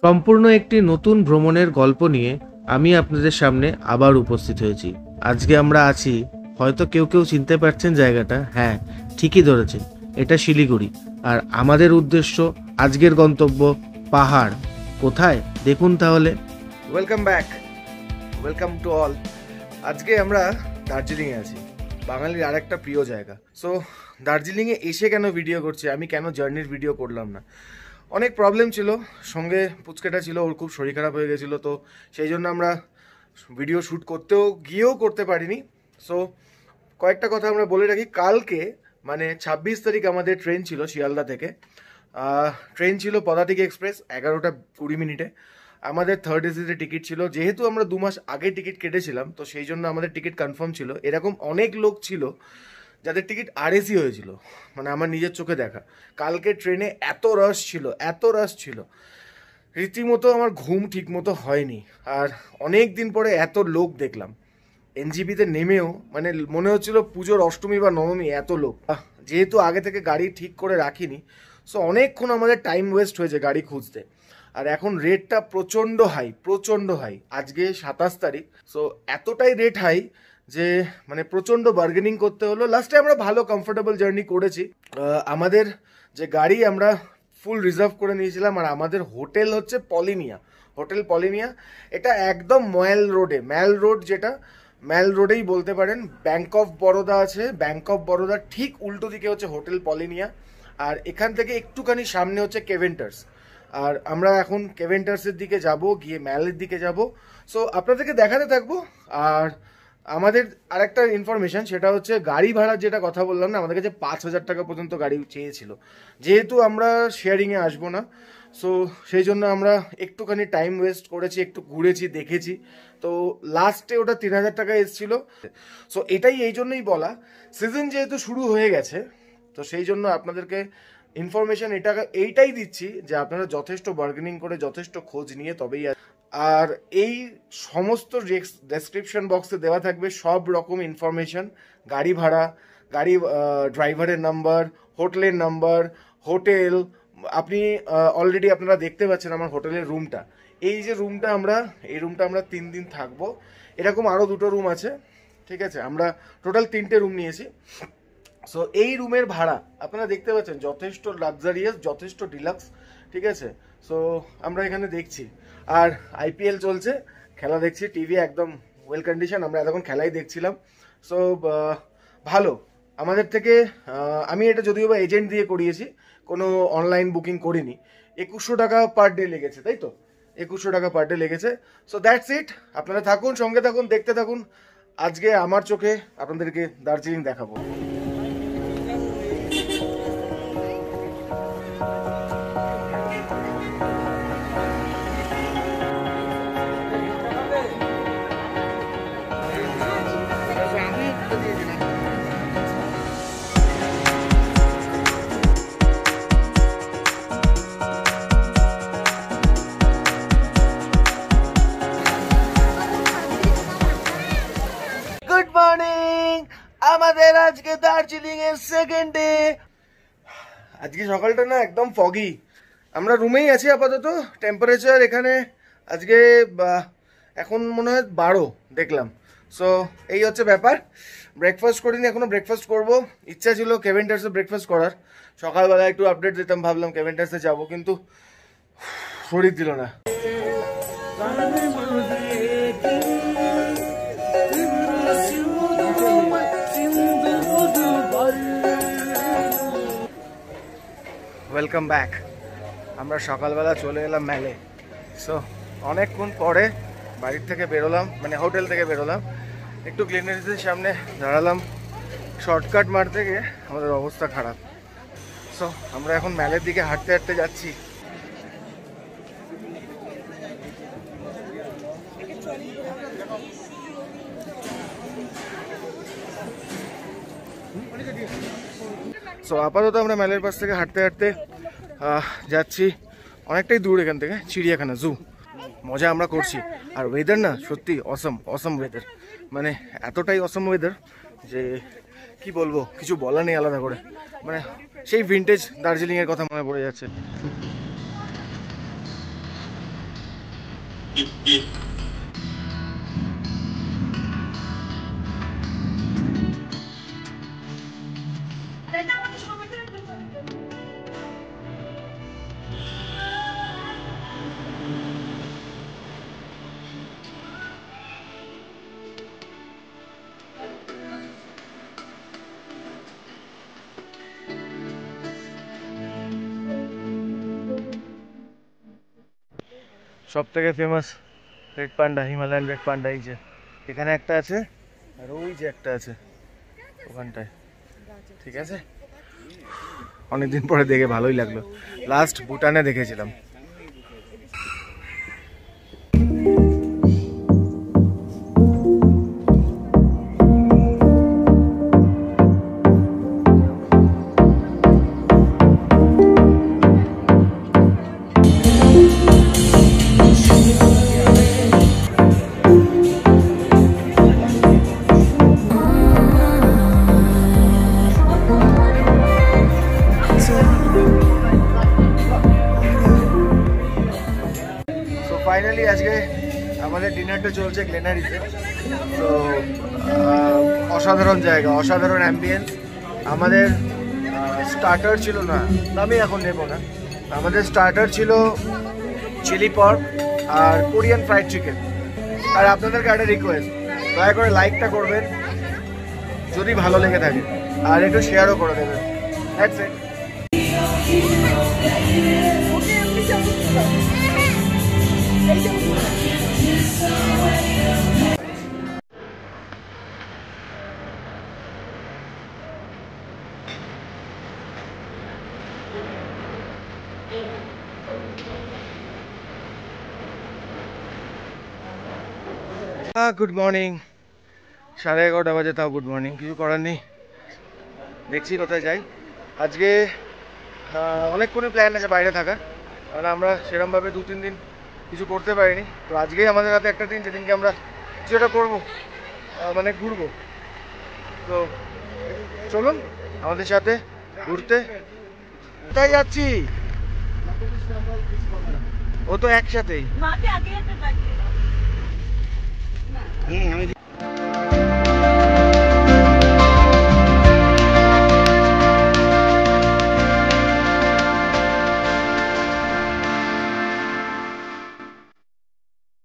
সম্পূর্ণ একটি নতুন ভ্রমণের গল্প নিয়ে আমি আপনাদের সামনে আবার উপস্থিত হয়েছি। আজকে আমরা আছি, হয়তো কেউ কেউ চিনতে পারছেন জায়গাটা, হ্যাঁ ঠিকই ধরেছেন, এটা শিলিগুড়ি। আর আমাদের উদ্দেশ্য, আজকের গন্তব্য পাহাড়। কোথায় দেখুন তাহলে। Welcome back, welcome to all. আজকে আমরা দার্জিলিংয়ে আছি, বাঙালির আরেকটা প্রিয় জায়গা। সো দার্জিলিংয়ে এসে কেন ভিডিও করছি, আমি কেন জার্নির ভিডিও করলাম না, অনেক প্রবলেম ছিল। সঙ্গে পুচকেটা ছিল, ওর খুব শরীর খারাপ হয়ে গেছিলো, তো সেই জন্য আমরা ভিডিও শ্যুট গিয়েও করতে পারিনি। সো কয়েকটা কথা আমরা বলে রাখি। কালকে মানে 26 তারিখ আমাদের ট্রেন ছিল শিয়ালদা থেকে। ট্রেন ছিল পদাতিক এক্সপ্রেস 11টা 20 মিনিটে। আমাদের থার্ড এসিতে টিকিট ছিল, যেহেতু আমরা 2 মাস আগে টিকিট কেটেছিলাম তো সেই জন্য আমাদের টিকিট কনফার্ম ছিল। এরকম অনেক লোক ছিল যাদের টিকিট আরএসি হয়েছিল, মানে আমার নিজের চোখে দেখা। কালকে ট্রেনে এত রাশ ছিল, রীতিমতো আমার ঘুম ঠিক মতো হয়নি। আর অনেক দিন পরে এত লোক দেখলাম এনজিপিতে নেমেও, মানে মনে হচ্ছিল পুজোর অষ্টমী বা নবমী, এত লোক। যেহেতু আগে থেকে গাড়ি ঠিক করে রাখিনি, সো অনেকক্ষণ আমাদের টাইম ওয়েস্ট হয়েছে গাড়ি খুঁজতে। আর এখন রেটটা প্রচণ্ড হাই। আজকে 27 তারিখ, সো এতটাই রেট হাই যে মানে প্রচণ্ড বার্গেনিং করতে হলো। লাস্টে আমরা ভালো কমফোর্টেবল জার্নি করেছি। আমাদের যে গাড়ি আমরা ফুল রিজার্ভ করে নিয়েছিলাম, আর আমাদের হোটেল হচ্ছে হোটেল পলিনিয়া। এটা একদম ম্যাল রোড, যেটা ম্যাল রোডেই বলতে পারেন। ব্যাংক অফ বরোদা আছে, ব্যাংক অফ বরোদার ঠিক উল্টো দিকে হচ্ছে হোটেল পলিনিয়া। আর এখান থেকে একটুখানি সামনে হচ্ছে কেভেন্টার্স। আর আমরা এখন কেভেন্টার্সের দিকে যাব, গিয়ে ম্যালের দিকে যাব। সো আপনাদেরকে দেখাতে থাকবো। আর আমাদের আরেকটা ইনফরমেশন, সেটা হচ্ছে গাড়ি ভাড়ার যেটা কথা বললাম না, আমাদের কাছে 5,000 টাকা পর্যন্ত গাড়ি চেয়েছিল। যেহেতু আমরা শেয়ারিংয়ে আসবো না, সো সেই জন্য আমরা একটুখানি টাইম ওয়েস্ট করেছি, একটু ঘুরেছি, দেখেছি। তো লাস্টে ওটা 3,000 টাকা এসেছিল। সো এটাই এই জন্যই বলা, সিজন যেহেতু শুরু হয়ে গেছে, তো সেই জন্য আপনাদেরকে ইনফরমেশন এইটাই দিচ্ছি যে আপনারা যথেষ্ট বার্গেনিং করে, যথেষ্ট খোঁজ নিয়ে তবেই। আর এই সমস্ত ডেসক্রিপশন বক্সে দেওয়া থাকবে সব রকম ইনফরমেশন, গাড়ি ভাড়া, গাড়ি ড্রাইভারের নাম্বার, হোটেলের নাম্বার, হোটেল। আপনি অলরেডি আপনারা দেখতে পাচ্ছেন আমার হোটেলের রুমটা। এই যে রুমটা, এই রুমটা আমরা 3 দিন থাকবো। এরকম আরও 2টো রুম আছে, ঠিক আছে। আমরা টোটাল 3টে রুম নিয়েছি। সো এই রুমের ভাড়া আপনারা দেখতে পাচ্ছেন, যথেষ্ট লাক্সারিয়াস, যথেষ্ট ডিলাক্স, ঠিক আছে। সো আমরা এখানে দেখছি, আর আইপিএল চলছে, খেলা দেখছি, টিভি একদম ওয়েল কন্ডিশন। আমরা এতক্ষণ খেলাই দেখছিলাম। সো ভালো আমাদের থেকে। আমি এটা যদিও বা এজেন্ট দিয়ে করিয়েছি, কোনো অনলাইন বুকিং করিনি। 2100 টাকা পার ডে লেগেছে, তাই তো? 2100 টাকা পার ডে লেগেছে। So that's it. আপনারা থাকুন, সঙ্গে থাকুন, দেখতে থাকুন। আজকে আমার চোখে আপনাদেরকে দার্জিলিং দেখাবো। গুড মর্নিং, আমাদের আজকে দার্জিলিং এর সেকেন্ড ডে। আজকে সকালটা না একদম ফগি। আমরা রুমেই আছি আপাতত। টেম্পারেচার এখানে আজকে এখন মনে হয় 12 দেখলাম। সো এই হচ্ছে ব্যাপার। ব্রেকফাস্ট করিনি এখনো, ব্রেকফাস্ট করব। ইচ্ছা ছিল কেভেন্টার্সে ব্রেকফাস্ট করার, সকালবেলা একটু আপডেট দিতাম, ভাবলাম কেভেন্টার্সে যাবো, কিন্তু শরীর দিল না। Welcome back. আমরা সকালবেলা চলে এলাম ম্যালে। সো অনেকক্ষণ পরে বাড়ির থেকে বেরোলাম, মানে হোটেল থেকে বেরোলাম, একটু ক্লিনারিসের সামনে দাঁড়ালাম। শর্টকাট মারতে গিয়ে আমাদের অবস্থা খারাপ। সো আমরা এখন ম্যালের দিকে হাঁটতে হাঁটতে যাচ্ছি। সো আপাতত আমরা ম্যালের পাশ থেকে হাঁটতে হাঁটতে যাচ্ছি অনেকটাই দূর এখান থেকে, চিড়িয়াখানা, জু। মজা আমরা করছি। আর ওয়েদার না সত্যি অসম ওয়েদার, মানে এতটাই অসম ওয়েদার যে কি বলবো, কিছু বলা নেই আলাদা করে। মানে সেই ভিনটেজ দার্জিলিংয়ের কথা মনে পড়ে যাচ্ছে। সব থেকে famous red panda, Himalayan red panda, এই যে এখানে একটা আছে আর ওই যে একটা আছে ওখানটায়। ঠিক আছে, অনেকদিন পরে দেখে ভালোই লাগলো। লাস্ট ভুটানে দেখেছিলাম। ফাইনালি আজকে আমাদের ডিনারটা চলছে গ্লেনারিতে। তো অসাধারণ জায়গা, অসাধারণ অ্যাম্বিয়েন্স। আমাদের স্টার্টার ছিল না, আমি এখন নেব না। আমাদের স্টার্টার ছিল চিলি পর্ক আর কোরিয়ান ফ্রাইড চিকেন। আর আপনাদেরকে একটা রিকোয়েস্ট, দয়া করে লাইকটা করবেন যদি ভালো লেগে থাকে, আর একটু শেয়ারও করে দেবেন। That's it. গুড মর্নিং, 11:30 বাজে, তাও গুড মর্নিং। কিছু করার নেই, দেখছি কোথায় যাই। আজকে অনেকক্ষণই প্ল্যান আছে বাইরে থাকার, কারণ আমরা সেরকমভাবে 2-3 দিন কিছু করতে পারিনি। তো আজকেই আমাদের হাতে একটা দিন, যেদিনকে আমরা যেটা করবো মানে ঘুরবো। তো চলুন আমাদের সাথে ঘুরতে। কোথায় যাচ্ছি? ও তো একসাথেই।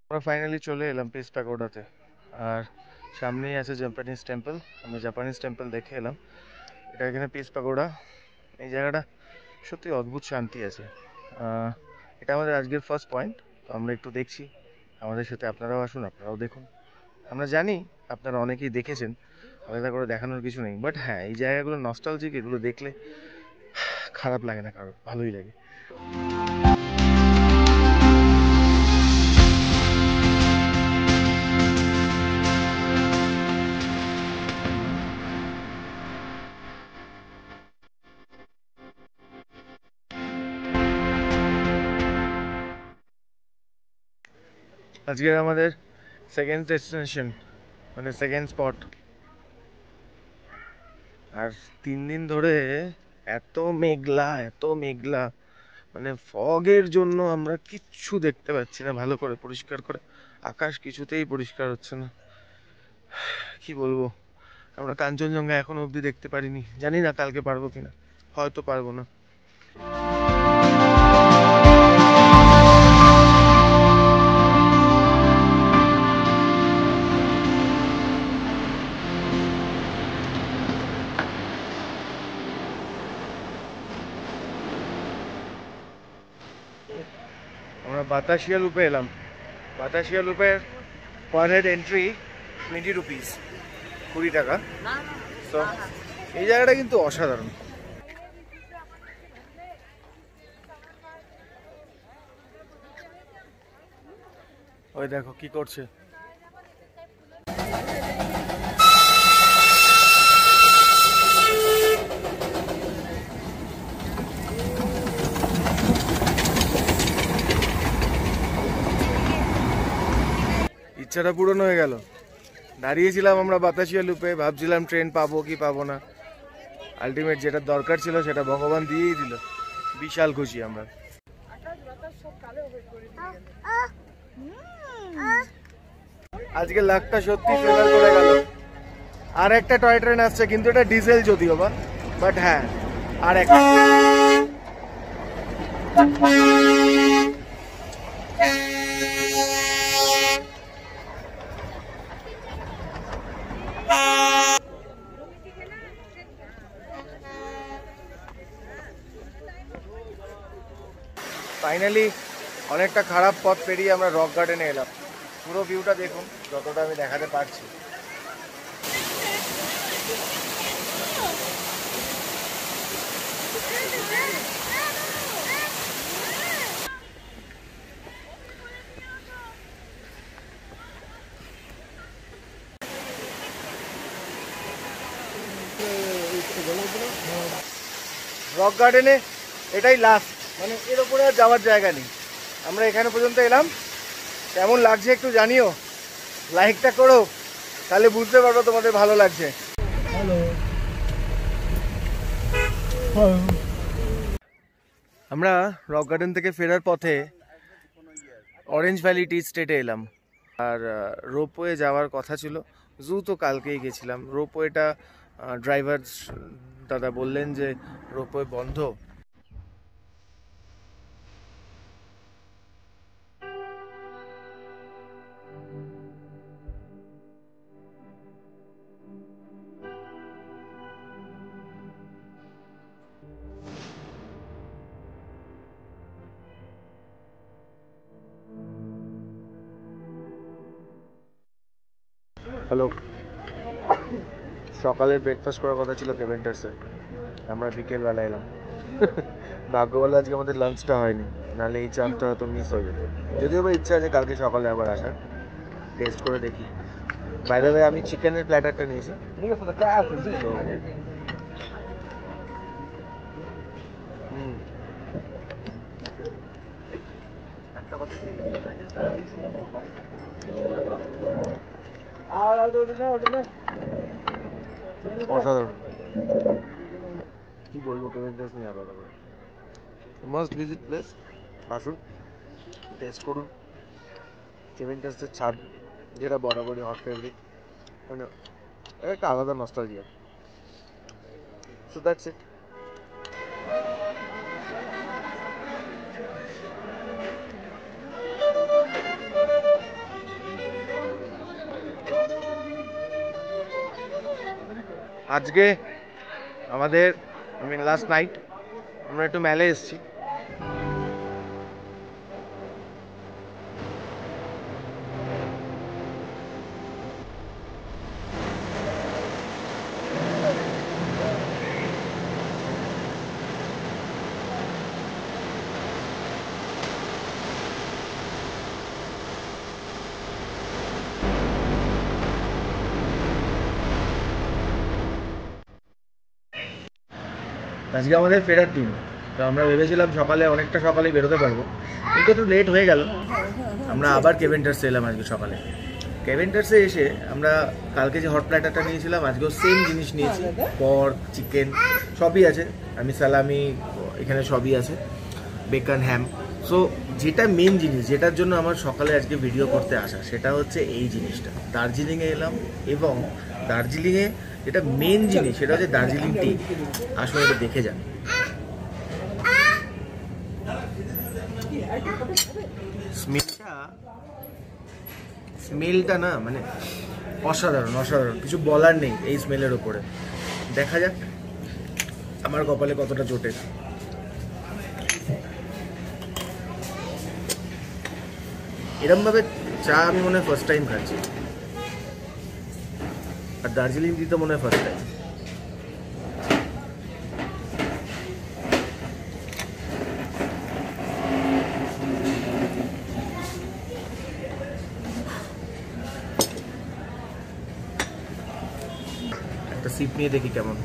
আমরা ফাইনালি চলে এলাম পিস প্যাগোডাতে, আর সামনেই আছে জাপানিজ টেম্পল। আমরা জাপানিজ টেম্পল দেখে এলাম। এটা এখানে পিস প্যাগোডা। এই জায়গাটা সত্যি অদ্ভুত শান্তি আছে। এটা আমাদের আজকের ফার্স্ট পয়েন্ট। তো আমরা একটু দেখছি, আমাদের সাথে আপনারাও আসুন, আপনারাও দেখুন। আমরা জানি আপনারা অনেকেই দেখেছেন, আলাদা করে দেখানোর কিছু নেই। বাট হ্যাঁ, এই জায়গাগুলো নস্টালজিক, এগুলো দেখলে খারাপ লাগে না কারোর, ভালোই লাগে। আজকের আমাদের সেকেন্ড ডেস্টিনেশন, মানে সেকেন্ড স্পট। আর 3 দিন ধরে এত মেঘলা, এত মেঘলা, মানে ফগের জন্য আমরা কিচ্ছু দেখতে পাচ্ছি না ভালো করে, পরিষ্কার করে। আকাশ কিছুতেই পরিষ্কার হচ্ছে না। কি বলবো, আমরা কাঞ্চনজঙ্ঘা এখনো অবধি দেখতে পারিনি। জানি না কালকে পারবো কিনা, হয়তো পারবো না। আমরা বাতাসিয়া লুপে এলাম। বাতাসিয়া লুপের পার হেড এন্ট্রি 20 রুপিস, 20 টাকা। তো এই জায়গাটা কিন্তু অসাধারণ। ওই দেখো কি করছে। ইচ্ছাটা পূরণ হয়ে গেল। দাঁড়িয়েছিলাম আমরা বাতাসিয়া লুপে, ভাবছিলাম ট্রেন পাবো কি পাবো না। আলটিমেট যেটা দরকার ছিল সেটা ভগবান দিয়েই দিল। বিশাল খুশি আমরা। আজকে লাখটা সত্যি ফেভার করে গেল। আর একটা টয় ট্রেন আসছে, কিন্তু এটা ডিজেল যদিও বাট হ্যাঁ আর একটা। ফাইনালি অনেকটা খারাপ পথ পেরিয়ে আমরা রক গার্ডেনে এলাম। পুরো ভিউটা দেখুন যতটা আমি দেখাতে পারছি। রক গার্ডেনে এটাই লাস্ট, মানে এর উপরে আর যাওয়ার জায়গা নেই। আমরা এখানে পর্যন্ত এলাম। কেমন লাগছে একটু জানিও, লাইকটা করো, তাহলে বুঝতে পারবো তোমাদের ভালো লাগছে। আমরা রক গার্ডেন থেকে ফেরার পথে অরেঞ্জ ভ্যালি টি স্টেটে এলাম। আর রোপওয়ে যাওয়ার কথা ছিল, জু তো কালকেই গেছিলাম। রোপওয়েটা ড্রাইভার দাদা বললেন যে রোপওয়ে বন্ধ। হ্যালো, সকালে ব্রেকফাস্ট করার কথা ছিল কেভেন্টার্সে, আমরা বিকেলবেলা এলাম। ভাগ্য বলে আজকে আমাদের লাঞ্চটা হয়নি, নাহলে এই চান্সটা হয়তো মিস হয়ে যেত। যদিও বা ইচ্ছা আছে কালকে সকালে আবার আসার, টেস্ট করে দেখি। বাইরে বাইরে আমি চিকেনের প্ল্যাটারটা নিয়েছি। অসাধারণ, কি বলবো, কেভেন্টার্স নিয়ে আলাদা করে মাস্ট ভিজিট প্লেস। আসুন, টেস্ট করুন কেভেন্টার্সের ছাদ, যেটা বরাবরই হট ফেভারিট, মানে একটা আলাদা নস্টালজিয়া। So that's it. আজকে আমাদের লাস্ট নাইট আমরা একটু মেলে এসেছি। আজকে আমাদের ফেরার দিন, তো আমরা ভেবেছিলাম সকালে, অনেকটা সকালেই বেরোতে পারবো, কিন্তু একটু লেট হয়ে গেল। আমরা আবার কেভেন্টার্সে এলাম আজকে সকালে। কেভেন্টার্সে এসে আমরা কালকে যে হট প্ল্যাটারটা নিয়েছিলাম, আজকেও সেম জিনিস নিয়েছি। পর্ক, চিকেন সবই আছে, আমি সালামি, এখানে সবই আছে, বেকন, হ্যাম। সো যেটা মেন জিনিস, যেটার জন্য আমার সকালে আজকে ভিডিও করতে আসা, সেটা হচ্ছে এই জিনিসটা। দার্জিলিংয়ে এলাম, এবং দার্জিলিংয়ে যেটা মেন জিনিস সেটা হচ্ছে দার্জিলিং টি। আসলে এটা দেখে যান। স্মেলটা না, মানে অসাধারণ অসাধারণ, কিছু বলার নেই এই স্মেলের ওপরে। দেখা যাক আমার কপালে কতটা জোটে। এরমভাবে চা আমি মনে হয় ফার্স্ট টাইম খাচ্ছি, আর দার্জিলিং টি তো মনে হয় ফার্স্ট টাইম। একটা সিপ নিয়ে দেখি কেমন।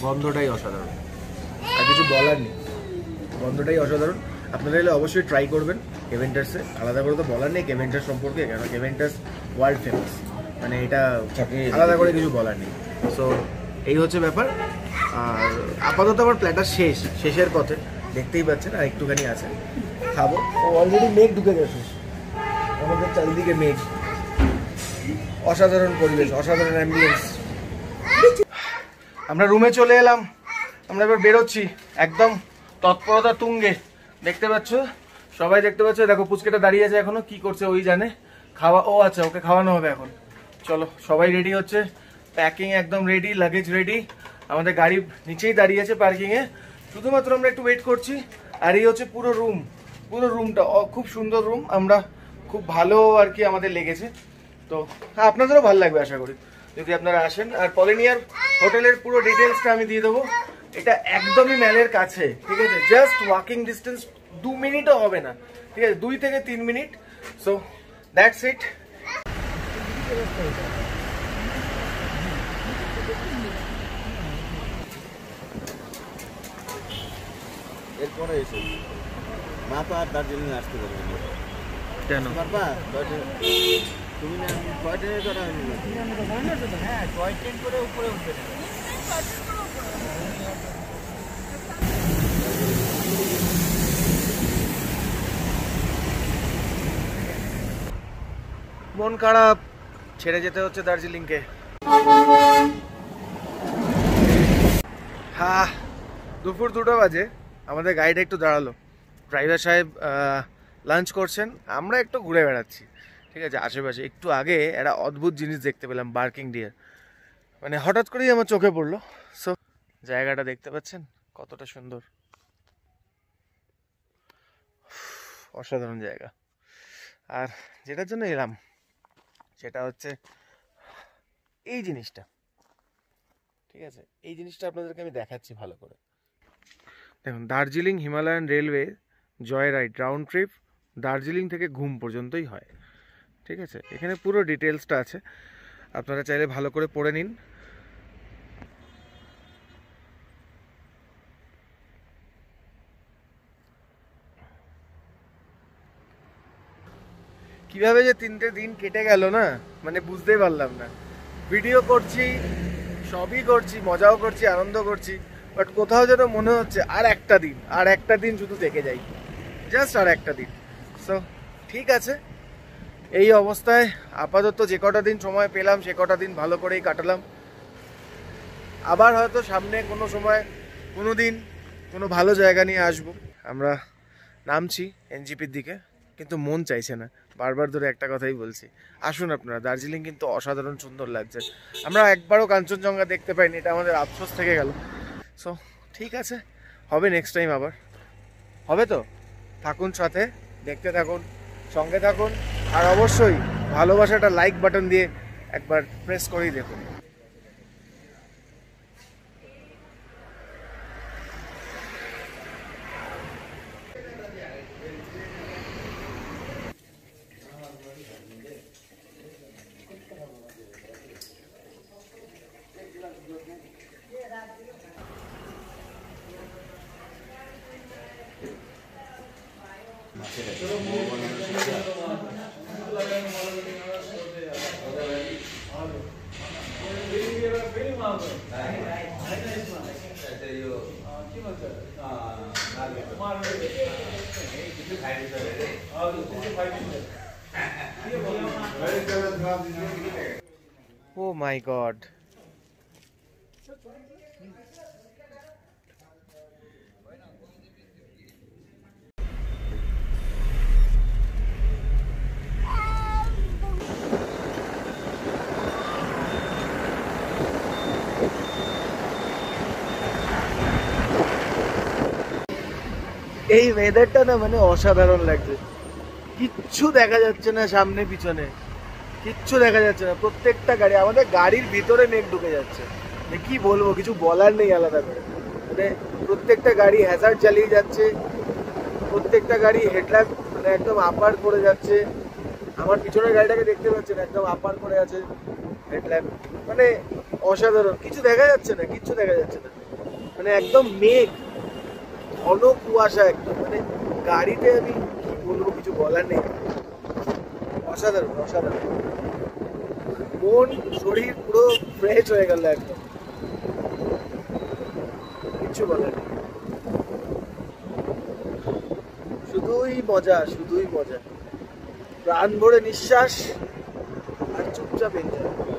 গন্ধটাই অসাধারণ, আর কিছু বলার নেই, গন্ধটাই অসাধারণ। আপনারা এলে অবশ্যই ট্রাই করবেন কেভেন্টার্সে। আলাদা করে তো বলার নেই কেভেন্টার্স সম্পর্কে, কেন কেভেন্টার্স ওয়ার্ল্ড ফেমাস, মানে এটা আলাদা করে কিছু বলার নেই। সো এই হচ্ছে ব্যাপার। আর আপাতত আমার প্ল্যাটার শেষের পথে, দেখতেই পাচ্ছেন আর একটুখানি আছে, খাবো। অলরেডি মেঘ ঢুকে গেছে, আমাদের চারিদিকে মেঘ, অসাধারণ পরিবেশ, অসাধারণ অ্যাম্বিয়েন্স। আমরা রুমে চলে এলাম, আমরা এবার বেরোচ্ছি একদম তৎপরতা তুঙ্গে। দেখতে পাচ্ছ, সবাই দেখতে পাচ্ছ, দেখো পুচকেটা দাঁড়িয়ে আছে এখনো, কি করছে ওই জানে। খাওয়া, ও আচ্ছা ওকে খাওয়ানো হবে এখন। চলো সবাই রেডি হচ্ছে, প্যাকিং একদম রেডি, লাগেজ রেডি। আমাদের গাড়ি নিচেই দাঁড়িয়ে আছে পার্কিংয়ে, শুধুমাত্র আমরা একটু ওয়েট করছি। আর এই হচ্ছে পুরো রুমটা খুব সুন্দর রুম, আমরা খুব ভালো আর কি আমাদের লেগেছে। তো হ্যাঁ, আপনাদেরও ভালো লাগবে আশা করি যদি আপনারা আসেন। আর পলিনিয়ার হোটেলের পুরো ডিটেলসটা আমি দিয়ে দেবো। এটা একদমই ম্যালের কাছে, ঠিক আছে, জাস্ট ওয়াকিং ডিস্টেন্স, 2 মিনিটও হবে না, ঠিক আছে, 2 থেকে 3 মিনিট। So that's it. এরপরে এসে মা তো আর দার্জিলিং আসতে পারবে না। কেন বাবা তুমি না টয় ট্রেনে করা হ্যাঁ, টয় ট্রেন করে উপরে উঠবে না। মন খারাপ, ছেড়ে যেতে হচ্ছে দার্জিলিংকে। হ্যাঁ, দুপুর 2টা বাজে, আমাদের গাড়িটা একটু দাঁড়ালো। ড্রাইভার সাহেব লাঞ্চ করছেন, আমরা একটু ঘুরে বেড়াচ্ছি, ঠিক আছে, আশেপাশে। একটু আগে একটা অদ্ভুত জিনিস দেখতে পেলাম, বার্কিং ডিয়ার, মানে হঠাৎ করেই আমার চোখে পড়লো। সো জায়গাটা দেখতে পাচ্ছেন কতটা সুন্দর, অসাধারণ জায়গা। আর যেটার জন্য এলাম সেটা হচ্ছে এই জিনিসটা, ঠিক আছে, এই জিনিসটা আপনাদেরকে আমি দেখাচ্ছি ভালো করে। দেখুন, Darjeeling Himalayan railway joy ride round trip Darjeeling থেকে ঘুম পর্যন্তই হয়, ঠিক আছে। এখানে পুরো ডিটেলসটা আছে, আপনারা চাইলে ভালো করে পড়ে নিন। কিভাবে যে 3টে দিন কেটে গেল না, মানে বুঝতেই পারলাম না। ভিডিও করছি, সবই করছি, মজাও করছি, আনন্দ করছি, বাট কোথাও যেন মনে হচ্ছে আর একটা দিন শুধু থেকে যাই, জাস্ট আর একটা দিন। সো ঠিক আছে, এই অবস্থায় আপাতত যে কটা দিন সময় পেলাম সে কটা দিন ভালো করেই কাটালাম। আবার হয়তো সামনে কোনো সময় কোনো দিন কোনো ভালো জায়গা নিয়ে আসবো। আমরা নামছি এনজিপির দিকে, কিন্তু মন চাইছে না, বারবার ধরে একটা কথাই বলছি, আসুন আপনারা, দার্জিলিং কিন্তু অসাধারণ সুন্দর লাগছে। আমরা একবারও কাঞ্চনজঙ্ঘা দেখতে পাইনি, এটা আমাদের আফসোস থেকে গেল। সো ঠিক আছে, হবে নেক্সট টাইম, আবার হবে। তো থাকুন সাথে, দেখতে থাকুন, সঙ্গে থাকুন, আর অবশ্যই ভালোবাসাটা লাইক বাটন দিয়ে একবার প্রেস করেই দেখুন। Oh my God. এই ওয়েদারটা না মানে অসাধারণ লাগছে, কিচ্ছু দেখা যাচ্ছে না সামনে পিছনে, কিচ্ছু দেখা যাচ্ছে না। প্রত্যেকটা গাড়ি, আমাদের গাড়ির ভিতরে মেঘ ঢুকে যাচ্ছে, কি বলবো, কিছু বলার নেই আলাদা করে। মানে প্রত্যেকটা গাড়ি হ্যাজার্ড চালিয়ে যাচ্ছে, প্রত্যেকটা গাড়ি হেডল্যাম্প মানে একদম আপার করে যাচ্ছে। আমার পিছনের গাড়িটাকে দেখতে পাচ্ছেন, একদম আপার করে আছে হেডল্যাম্প, মানে অসাধারণ। কিছু দেখা যাচ্ছে না, কিচ্ছু দেখা যাচ্ছে না, মানে একদম মেঘ, ঘন কুয়াশা একদম, মানে গাড়িতে আমি কি বলবো, কিছু বলার নেই, অসাধারণ অসাধারণ। মন শরীর পুরো ফ্রেশ হয়ে গেল একদম। কিচ্ছু বলার নেই। শুধুই মজা, শুধুই মজা, প্রাণ ভরে নিঃশ্বাস আর চুপচাপ এনজয়।